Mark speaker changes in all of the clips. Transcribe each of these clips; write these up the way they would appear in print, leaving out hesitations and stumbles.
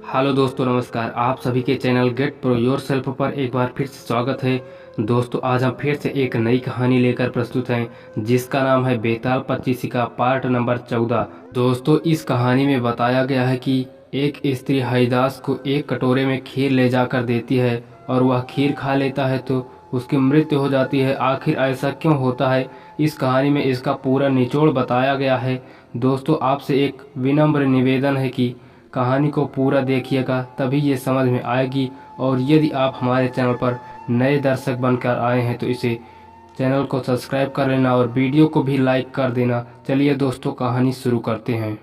Speaker 1: Hello दोस्तों, नमस्कार। आप सभी के channel get pro yourself पर एक बार फिर से स्वागत है। दोस्तों, आज हम फिर से एक नई कहानी लेकर प्रस्तुत हैं जिसका नाम है बेताल पच्चीसी का पार्ट नंबर 14। दोस्तों, इस कहानी में बताया गया है कि एक स्त्री हरिदास को एक कटोरे में खीर ले जाकर देती है और वह खीर खा लेता है तो उसकी मृत्यु हो जाती है। आखिर ऐसा क्यों होता है, इस कहानी में इसका पूरा निचोड़ बताया गया है। दोस्तों, आपसे एक विनम्र निवेदन है कि कहानी को पूरा देखिएगा, तभी ये समझ में आएगी। और यदि आप हमारे चैनल पर नए दर्शक बनकर आए हैं तो इसे चैनल को सब्सक्राइब कर लेना और वीडियो को भी लाइक कर देना। चलिए दोस्तों, कहानी शुरू करते हैं।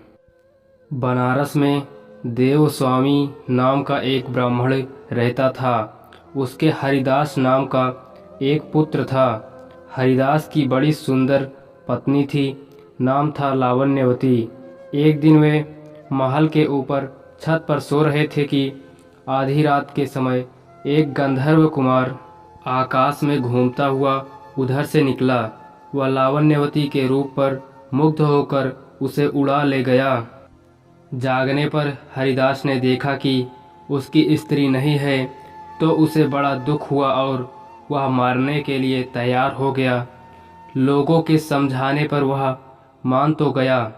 Speaker 1: बनारस में देवस्वामी नाम का एक ब्राह्मण रहता था। उसके हरिदास नाम का एक पुत्र था। हरिदास की बड़ी सुंदर पत्नी थी, नाम था लावण्यवती। एक दिन वे महल के ऊपर छत पर सो रहे थे कि आधी रात के समय एक गंधर्व कुमार आकाश में घूमता हुआ उधर से निकला। वह लावण्यवती के रूप पर मुग्ध होकर उसे उड़ा ले गया। जागने पर हरिदास ने देखा कि उसकी स्त्री नहीं है तो उसे बड़ा दुख हुआ और वह मारने के लिए तैयार हो गया। लोगों के समझाने पर वह मान तो गया,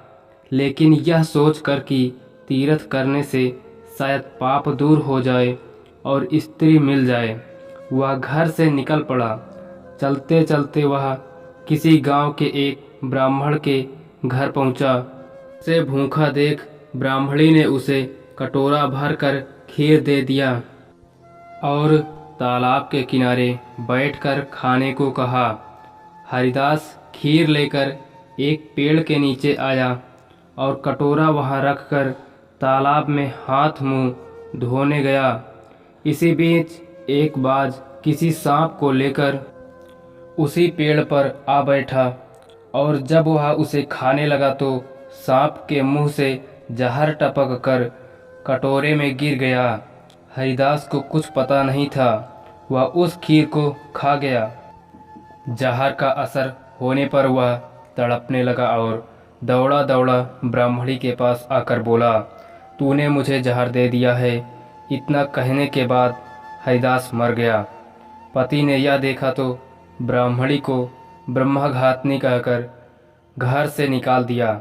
Speaker 1: लेकिन यह सोचकर कि तीर्थ करने से शायद पाप दूर हो जाए और स्त्री मिल जाए, वह घर से निकल पड़ा। चलते चलते वह किसी गांव के एक ब्राह्मण के घर पहुंचा। उसे भूखा देख ब्राह्मणी ने उसे कटोरा भरकर खीर दे दिया और तालाब के किनारे बैठकर खाने को कहा। हरिदास खीर लेकर एक पेड़ के नीचे आया और कटोरा वहां रखकर तालाब में हाथ मुंह धोने गया। इसी बीच एक बाज किसी सांप को लेकर उसी पेड़ पर आ बैठा और जब वह उसे खाने लगा तो सांप के मुंह से जहर टपक कर कटोरे में गिर गया। हरिदास को कुछ पता नहीं था, वह उस खीर को खा गया। जहर का असर होने पर वह तड़पने लगा और दौड़ा दौड़ा ब्राह्मणी के पास आकर बोला, तूने मुझे जहर दे दिया है। इतना कहने के बाद हरिदास मर गया। पति ने यह देखा तो ब्राह्मणी को ब्रह्मघातनी कहकर घर से निकाल दिया।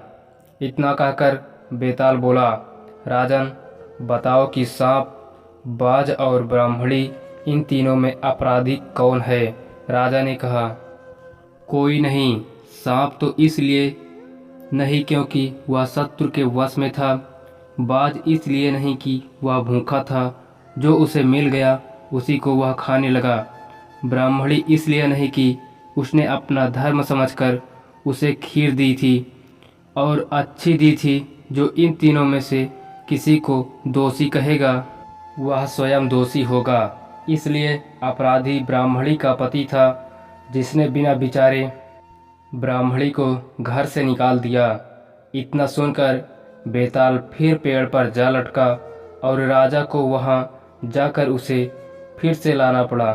Speaker 1: इतना कहकर बेताल बोला, राजन, बताओ कि सांप, बाज और ब्राह्मणी, इन तीनों में अपराधी कौन है? राजा ने कहा, कोई नहीं। सांप तो इसलिए नहीं क्योंकि वह शत्रु के वश में था। बाज इसलिए नहीं कि वह भूखा था, जो उसे मिल गया उसी को वह खाने लगा। ब्राह्मणी इसलिए नहीं कि उसने अपना धर्म समझकर उसे खीर दी थी और अच्छी दी थी। जो इन तीनों में से किसी को दोषी कहेगा वह स्वयं दोषी होगा। इसलिए अपराधी ब्राह्मणी का पति था, जिसने बिना विचारे ब्राह्मणी को घर से निकाल दिया। इतना सुनकर बेताल फिर पेड़ पर जा लटका और राजा को वहां जाकर उसे फिर से लाना पड़ा।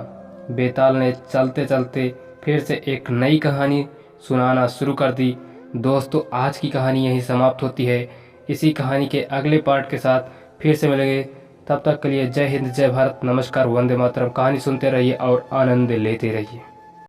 Speaker 1: बेताल ने चलते चलते फिर से एक नई कहानी सुनाना शुरू कर दी। दोस्तों, आज की कहानी यहीं समाप्त होती है। इसी कहानी के अगले पार्ट के साथ फिर से मिलेंगे। तब तक के लिए जय हिंद, जय भारत, नमस्कार, वंदे मातरम। कहानी सुनते रहिए और आनंद लेते रहिए।